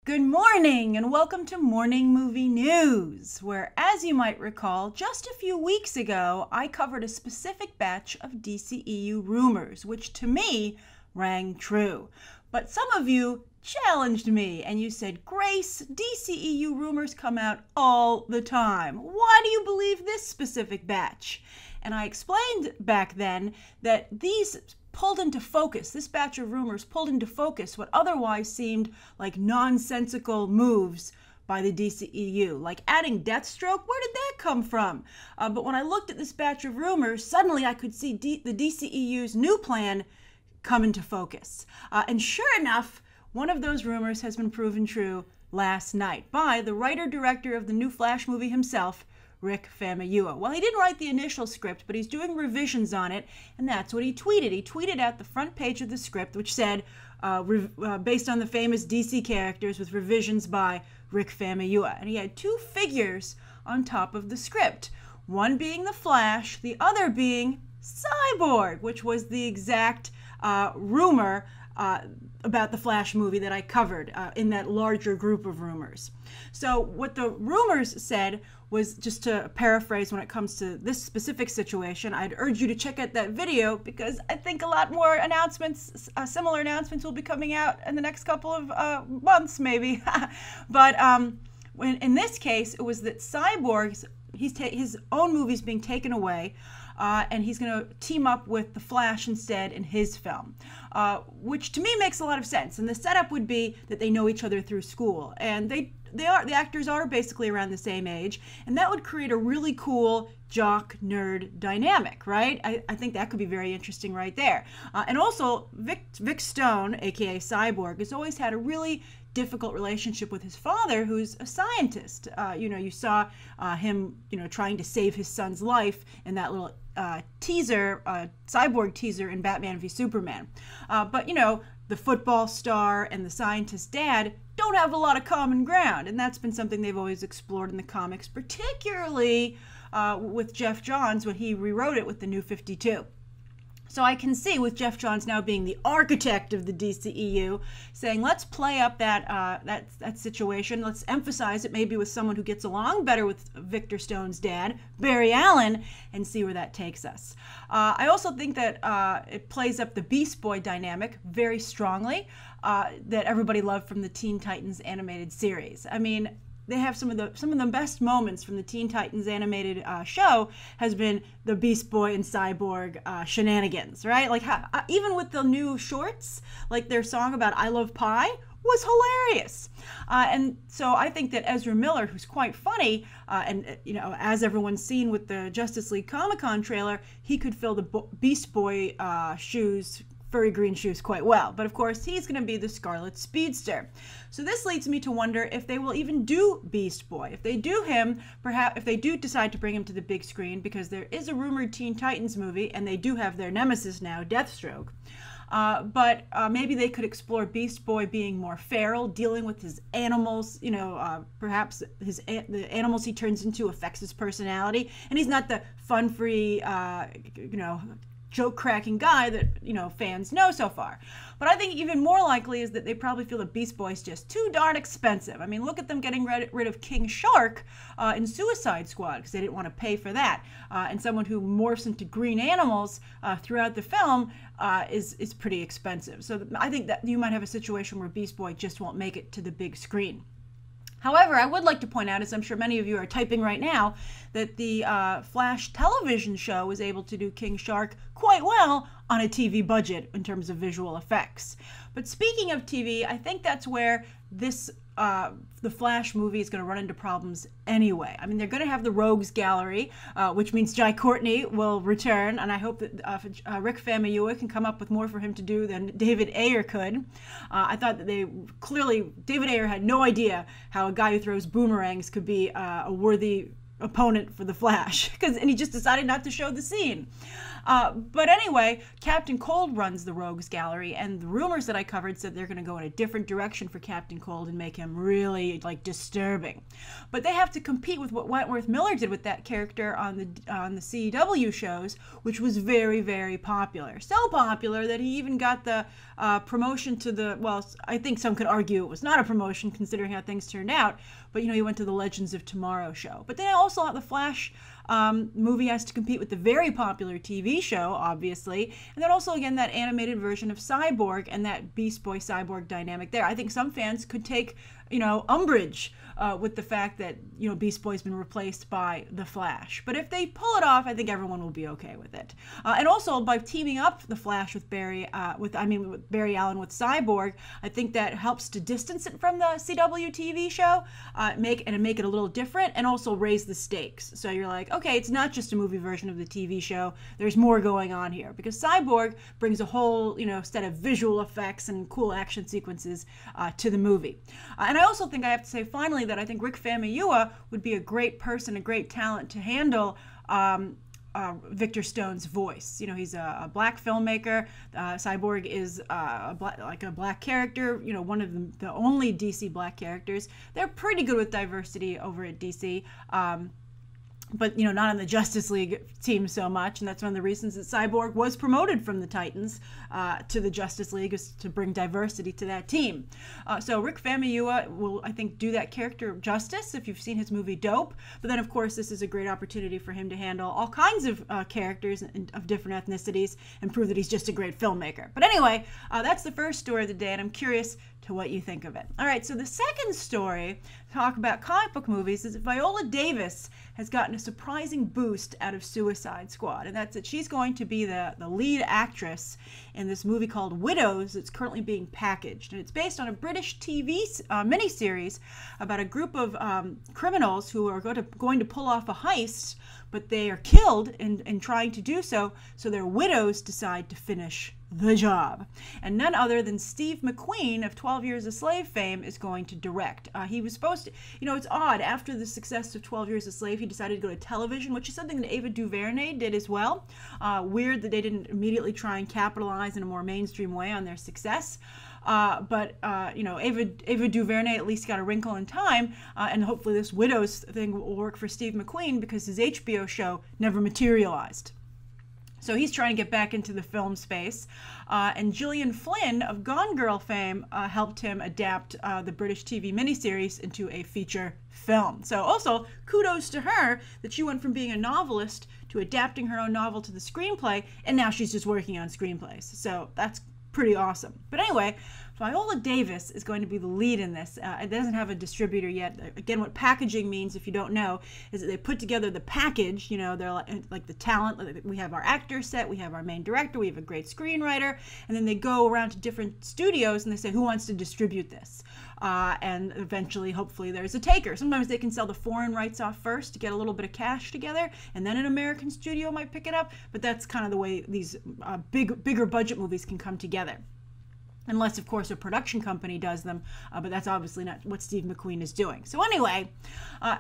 Good morning and welcome to Morning Movie News, where, as you might recall, just a few weeks ago, I covered a specific batch of DCEU rumors, which to me rang true. But some of you challenged me and you said, Grace, DCEU rumors come out all the time. Why do you believe this specific batch? And I explained back then that these pulled into focus, this batch of rumors pulled into focus what otherwise seemed like nonsensical moves by the DCEU, like adding Deathstroke. Where did that come from? But when I looked at this batch of rumors, suddenly I could see the DCEU's new plan come into focus. And sure enough, one of those rumors has been proven true last night by the writer-director of the new Flash movie himself, Rick Famuyiwa. Well, he didn't write the initial script, but he's doing revisions on it, and that's what he tweeted. He tweeted out the front page of the script, which said, based on the famous DC characters with revisions by Rick Famuyiwa. And he had two figures on top of the script, one being the Flash, the other being Cyborg, which was the exact rumor about the Flash movie that I covered in that larger group of rumors. So what the rumors said was, just to paraphrase when it comes to this specific situation, I'd urge you to check out that video because I think a lot more announcements, similar announcements will be coming out in the next couple of months maybe. But in this case, it was that Cyborg's, his own movie's being taken away, and he's going to team up with the Flash instead in his film, which to me makes a lot of sense. And the setup would be that they know each other through school, and the actors are basically around the same age, and that would create a really cool jock-nerd dynamic, right? I think that could be very interesting right there. And also, Vic Stone, aka Cyborg, has always had a really difficult relationship with his father, who's a scientist. You saw him, trying to save his son's life in that little teaser, Cyborg teaser in Batman v Superman. But the football star and the scientist dad don't have a lot of common ground, and that's been something they've always explored in the comics, particularly with Jeff Johns when he rewrote it with the New 52. So I can see, with Jeff Johns now being the architect of the DCEU, saying, let's play up that situation. Let's emphasize it maybe with someone who gets along better with Victor Stone's dad, Barry Allen, and see where that takes us. I also think that it plays up the Beast Boy dynamic very strongly, that everybody loved from the Teen Titans animated series. I mean, they have some of the best moments from the Teen Titans animated show has been the Beast Boy and Cyborg shenanigans, right? Like even with the new shorts, like their song about I Love Pie was hilarious. And so I think that Ezra Miller, who's quite funny, and as everyone's seen with the Justice League Comic-Con trailer, he could fill the Beast Boy shoes, furry green shoes, quite well. But of course, he's going to be the Scarlet Speedster. So this leads me to wonder if they will even do Beast Boy. If they do him, perhaps if they do decide to bring him to the big screen, because there is a rumored Teen Titans movie, and they do have their nemesis now, Deathstroke. But maybe they could explore Beast Boy being more feral, dealing with his animals. Perhaps the animals he turns into affects his personality, and he's not the fun-free, joke-cracking guy that, fans know so far. But I think even more likely is that they probably feel that Beast Boy is just too darn expensive. I mean, look at them getting rid of King Shark in Suicide Squad because they didn't want to pay for that. And someone who morphs into green animals throughout the film is pretty expensive. So I think that you might have a situation where Beast Boy just won't make it to the big screen. However, I would like to point out, as I'm sure many of you are typing right now, that the Flash television show was able to do King Shark quite well on a TV budget in terms of visual effects. But speaking of TV, I think that's where this the Flash movie is going to run into problems anyway. I mean, they're going to have the Rogues Gallery, which means Jai Courtney will return, and I hope that Rick Famuyiwa can come up with more for him to do than David Ayer could. I thought that David Ayer had no idea how a guy who throws boomerangs could be a worthy opponent for the Flash, and he just decided not to show the scene. But anyway, Captain Cold runs the Rogues Gallery, and the rumors that I covered said they're going to go in a different direction for Captain Cold and make him really like disturbing. But they have to compete with what Wentworth Miller did with that character on the CW shows, which was very, very popular. So popular that he even got the promotion to the, well, I think some could argue it was not a promotion considering how things turned out, but he went to the Legends of Tomorrow show. But then also the Flash movie has to compete with the very popular TV show, obviously, and then also, again, that animated version of Cyborg and that Beast Boy Cyborg dynamic there. I think some fans could take, umbrage with the fact that, Beast Boy's been replaced by the Flash. But if they pull it off, I think everyone will be okay with it. And also, by teaming up the Flash with Barry Allen with Cyborg, I think that helps to distance it from the CW TV show, make it a little different, and also raise the stakes. So you're like, okay, it's not just a movie version of the TV show. There's more going on here, because Cyborg brings a whole, set of visual effects and cool action sequences to the movie. And I also think I have to say, finally, that I think Rick Famuyiwa would be a great person, a great talent to handle Victor Stone's voice. He's a black filmmaker. Cyborg is a black character, one of the only DC black characters. They're pretty good with diversity over at DC. But, not on the Justice League team so much, and that's one of the reasons that Cyborg was promoted from the Titans to the Justice League, is to bring diversity to that team. So Rick Famuyiwa will, I think, do that character justice if you've seen his movie Dope. But then, of course, this is a great opportunity for him to handle all kinds of characters of different ethnicities and prove that he's just a great filmmaker. But anyway, that's the first story of the day, and I'm curious to what you think of it. All right, so the second story, talk about comic book movies, is that Viola Davis has gotten a surprising boost out of Suicide Squad, and that's that she's going to be the lead actress in this movie called Widows that's currently being packaged. And it's based on a British TV miniseries about a group of criminals who are going to pull off a heist, but they are killed in trying to do so, so their widows decide to finish the job. And none other than Steve McQueen of 12 Years a Slave fame is going to direct. He was supposed to, it's odd, after the success of 12 Years a Slave, he decided to go to television, which is something that Ava DuVernay did as well. Weird that they didn't immediately try and capitalize in a more mainstream way on their success. But Ava DuVernay at least got a wrinkle in time, and hopefully this Widows thing will work for Steve McQueen, because his HBO show never materialized. So he's trying to get back into the film space. And Gillian Flynn of Gone Girl fame helped him adapt the British TV miniseries into a feature film. So also, kudos to her that she went from being a novelist to adapting her own novel to the screenplay, and now she's just working on screenplays. So that's pretty awesome. But anyway, Viola Davis is going to be the lead in this. It doesn't have a distributor yet. Again, what packaging means, if you don't know, is that they put together the package. They're like the talent. We have our actor set, we have our main director, we have a great screenwriter, and then they go around to different studios and they say, who wants to distribute this? And eventually, hopefully, there's a taker. Sometimes they can sell the foreign rights off first to get a little bit of cash together, and then an American studio might pick it up. But that's kind of the way these bigger budget movies can come together. Unless, of course, a production company does them, but that's obviously not what Steve McQueen is doing. So anyway,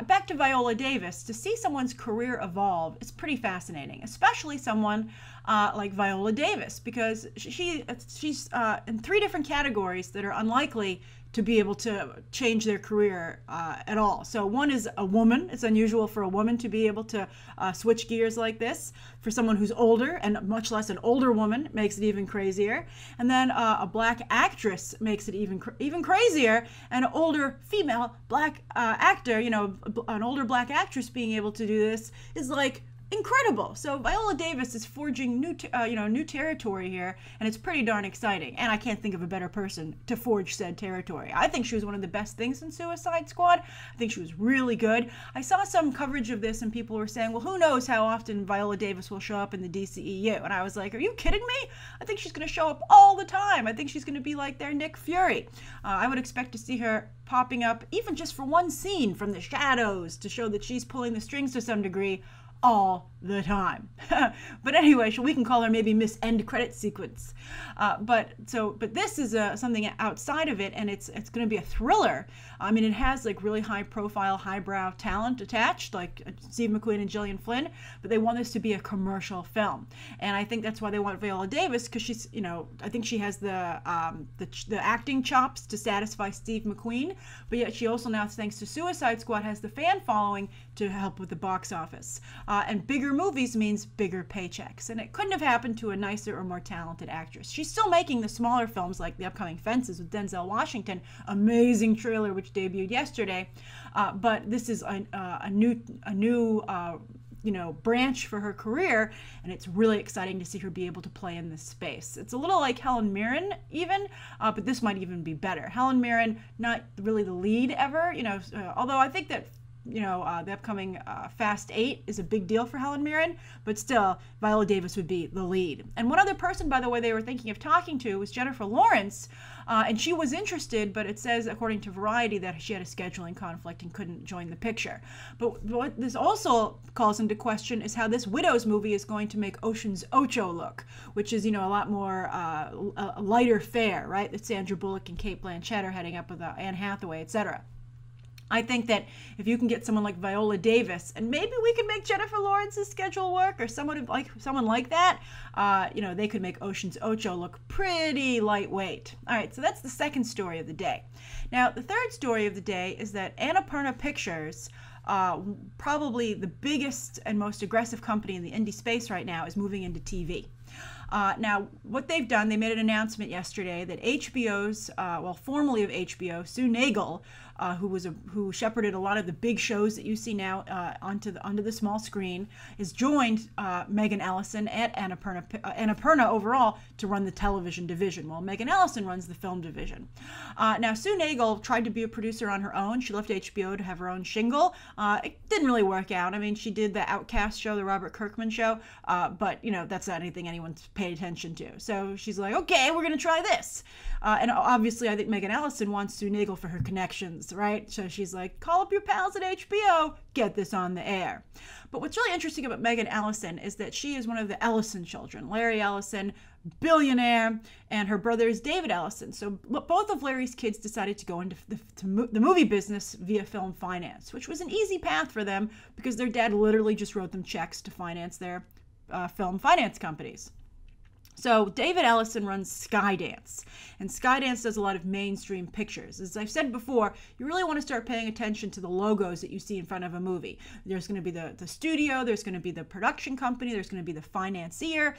back to Viola Davis. To see someone's career evolve is pretty fascinating, especially someone like Viola Davis, because she's in 3 different categories that are unlikely to be able to change their career at all. So one is a woman. It's unusual for a woman to be able to switch gears like this. For someone who's older, and much less an older woman, makes it even crazier. And then a black actress makes it even crazier. And an older female black actor, an older black actress being able to do this is like incredible. So Viola Davis is forging new territory here, and it's pretty darn exciting. And I can't think of a better person to forge said territory. I think she was one of the best things in Suicide Squad. I think she was really good. I saw some coverage of this, and people were saying, well, who knows how often Viola Davis will show up in the DCEU? And I was like, are you kidding me? I think she's going to show up all the time. I think she's going to be like their Nick Fury. I would expect to see her popping up, even just for one scene from the shadows, to show that she's pulling the strings to some degree, all the time. But anyway, we can call her maybe Miss End Credit Sequence. But this is something outside of it, and it's going to be a thriller. I mean, it has like really high profile, highbrow talent attached, like Steve McQueen and Gillian Flynn, but they want this to be a commercial film. And I think that's why they want Viola Davis, because she's, I think she has the acting chops to satisfy Steve McQueen, but yet she also now, thanks to Suicide Squad, has the fan following to help with the box office. And bigger movies means bigger paychecks, and it couldn't have happened to a nicer or more talented actress. She's still making the smaller films like the upcoming Fences with Denzel Washington, amazing trailer which debuted yesterday, but this is a new branch for her career, and it's really exciting to see her be able to play in this space. It's a little like Helen Mirren even, but this might even be better. Helen Mirren, not really the lead ever, although I think that the upcoming Fast 8 is a big deal for Helen Mirren, but still, Viola Davis would be the lead. And one other person, by the way, they were thinking of talking to was Jennifer Lawrence, and she was interested, but it says, according to Variety, that she had a scheduling conflict and couldn't join the picture. But what this also calls into question is how this Widows movie is going to make Ocean's 8 look, which is, a lot more a lighter fare, right? That Sandra Bullock and Cate Blanchett are heading up with Anne Hathaway, etc. I think that if you can get someone like Viola Davis, and maybe we can make Jennifer Lawrence's schedule work, or someone like that, they could make Ocean's 8 look pretty lightweight. All right, so that's the second story of the day. Now, the third story of the day is that Annapurna Pictures, probably the biggest and most aggressive company in the indie space right now, is moving into TV. Now, what they've done, they made an announcement yesterday that HBO's, formerly of HBO, Sue Nagle, who shepherded a lot of the big shows that you see now onto the small screen, has joined Megan Ellison at Annapurna overall to run the television division, while Megan Ellison runs the film division. Now, Sue Nagle tried to be a producer on her own. She left HBO to have her own shingle. It didn't really work out. I mean, she did the Outcast show, the Robert Kirkman show, but that's not anything anyone's paid attention to. So she's like, okay, we're going to try this. And obviously, I think Megan Ellison wants Sue Nagle for her connections, right? So she's like, call up your pals at HBO, get this on the air. But what's really interesting about Megan Ellison is that she is one of the Ellison children. Larry Ellison, billionaire, and her brother is David Ellison. So both of Larry's kids decided to go into the movie business via film finance, which was an easy path for them because their dad literally just wrote them checks to finance their film finance companies. So David Ellison runs Skydance, and Skydance does a lot of mainstream pictures. As I've said before, you really want to start paying attention to the logos that you see in front of a movie. There's going to be the studio, there's going to be the production company, there's going to be the financier.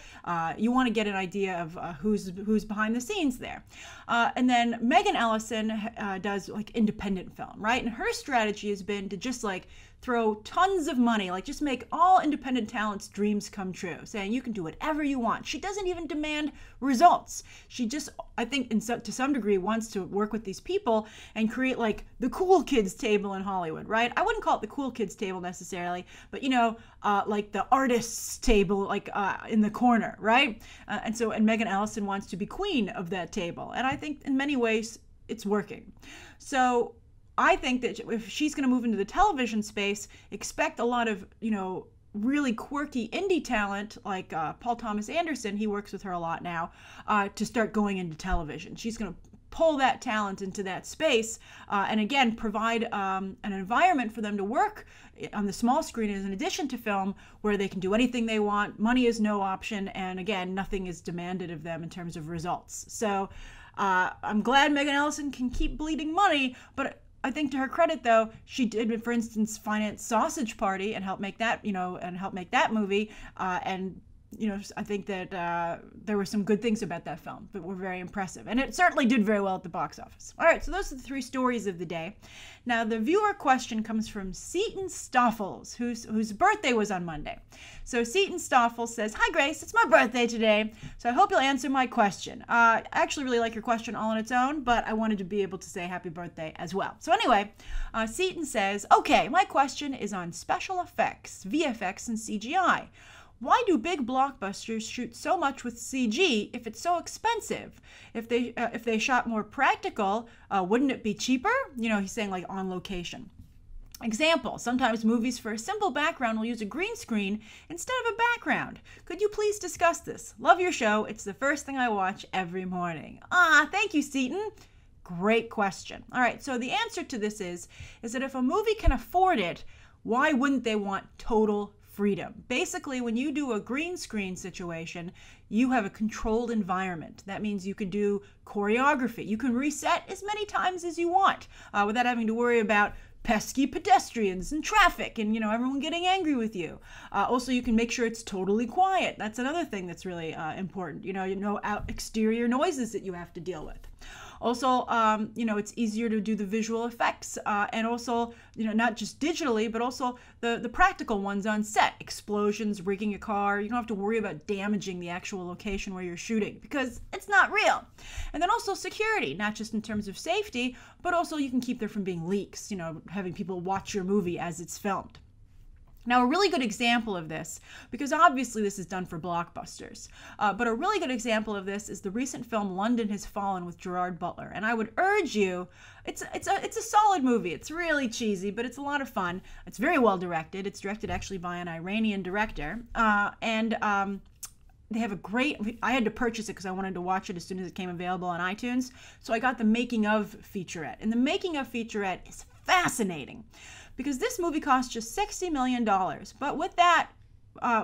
You want to get an idea of who's behind the scenes there. And then Megan Ellison does like independent film, right? And her strategy has been to just like throw tons of money, like just make all independent talent's dreams come true, saying you can do whatever you want. She doesn't even demand results. She just, I think, to some degree, wants to work with these people and create like the cool kids table in Hollywood, right? I wouldn't call it the cool kids table necessarily, but like the artists table, like in the corner, right? And Megan Ellison wants to be queen of that table, and I think in many ways it's working. So I think that if she's going to move into the television space, expect a lot of, really quirky indie talent like Paul Thomas Anderson, he works with her a lot now, to start going into television. She's going to pull that talent into that space and again, provide an environment for them to work on the small screen as an addition to film where they can do anything they want. Money is no option. And again, nothing is demanded of them in terms of results. So I'm glad Megan Ellison can keep bleeding money, but I think to her credit, though, she did, for instance, finance Sausage Party and help make that, movie. I think that there were some good things about that film that were very impressive. And it certainly did very well at the box office. All right, so those are the three stories of the day. Now, the viewer question comes from Seton Stoffels, whose birthday was on Monday. So Seton Stoffels says, "Hi, Grace. It's my birthday today, so I hope you'll answer my question." I actually really like your question all on its own, but I wanted to be able to say happy birthday as well. So anyway, Seton says, "Okay, my question is on special effects, VFX, and CGI. Why do big blockbusters shoot so much with CG if it's so expensive? If they shot more practical, wouldn't it be cheaper?" He's saying like on location. Example, sometimes movies for a simple background will use a green screen instead of a background. Could you please discuss this? Love your show. It's the first thing I watch every morning. Thank you, Seaton. Great question. All right, so the answer to this is that if a movie can afford it, why wouldn't they want total freedom? Basically, when you do a green screen situation, you have a controlled environment. That means you can do choreography. You can reset as many times as you want without having to worry about pesky pedestrians and traffic and, everyone getting angry with you. Also, you can make sure it's totally quiet. That's another thing that's really important. Exterior noises that you have to deal with. Also, it's easier to do the visual effects and also, not just digitally, but also the practical ones on set. Explosions, rigging a car. You don't have to worry about damaging the actual location where you're shooting because it's not real. And then also security, not just in terms of safety, but also you can keep there from being leaks, having people watch your movie as it's filmed. Now, a really good example of this, because obviously this is done for blockbusters, but a really good example of this is the recent film London Has Fallen with Gerard Butler. And I would urge you, it's a solid movie. It's really cheesy, but it's a lot of fun. It's very well directed. It's directed actually by an Iranian director. They have I had to purchase it because I wanted to watch it as soon as it came available on iTunes. So I got the making of featurette. And the making of featurette is fascinating because this movie cost just $60 million. But with that,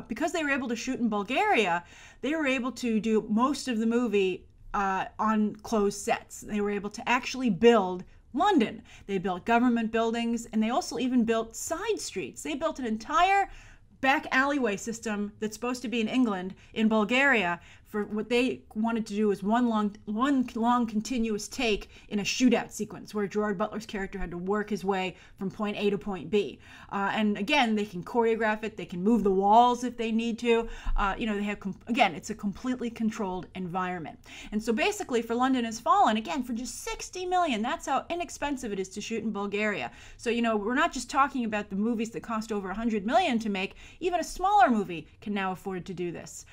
because they were able to shoot in Bulgaria, they were able to do most of the movie on closed sets. They were able to actually build London. They built government buildings, and they also even built side streets. They built an entire back alleyway system that's supposed to be in England, in Bulgaria, for what they wanted to do is one long continuous take in a shootout sequence where Gerard Butler's character had to work his way from point A to point B. And again, they can choreograph it, they can move the walls if they need to. They have, again, it's a completely controlled environment. And so basically for London Has Fallen, again, for just $60 million, that's how inexpensive it is to shoot in Bulgaria. So, we're not just talking about the movies that cost over $100 million to make. Even a smaller movie can now afford to do this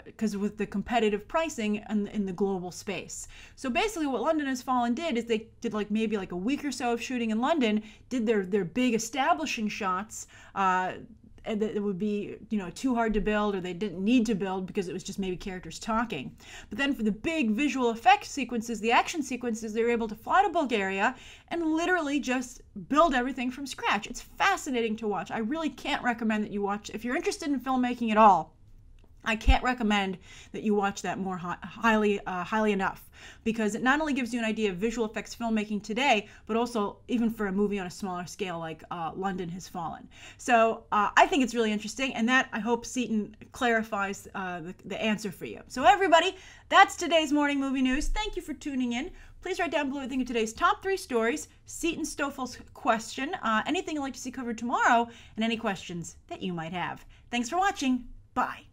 because with the competitive pricing in the global space. So basically what London Has Fallen did is they did maybe a week or so of shooting in London, did their big establishing shots, and it would be too hard to build, or they didn't need to build because it was just maybe characters talking. But then for the big visual effects sequences, the action sequences, they were able to fly to Bulgaria and literally just build everything from scratch. It's fascinating to watch. I really can't recommend that you watch. If you're interested in filmmaking at all, I can't recommend that you watch that more highly enough, because it not only gives you an idea of visual effects filmmaking today, but also even for a movie on a smaller scale like London Has Fallen. So I think it's really interesting, and that I hope Seaton clarifies the answer for you. So everybody, that's today's morning movie news. Thank you for tuning in. Please write down below what you think of today's top 3 stories, Seaton Stoffel's question, anything you'd like to see covered tomorrow, and any questions that you might have. Thanks for watching. Bye.